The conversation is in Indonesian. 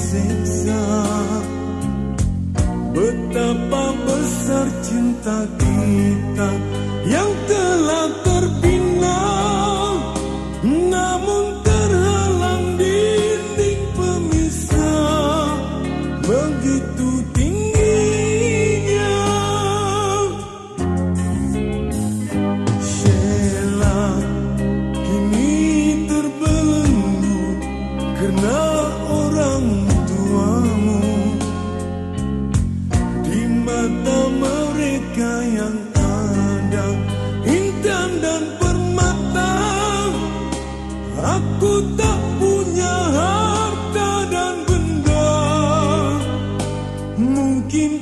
tersiksa. Betapa besar cinta kita yang telah terbina, namun terhalang dinding pemisah begitu tingginya. Sheila kini terbelenggu karena orang tuamu. Di mata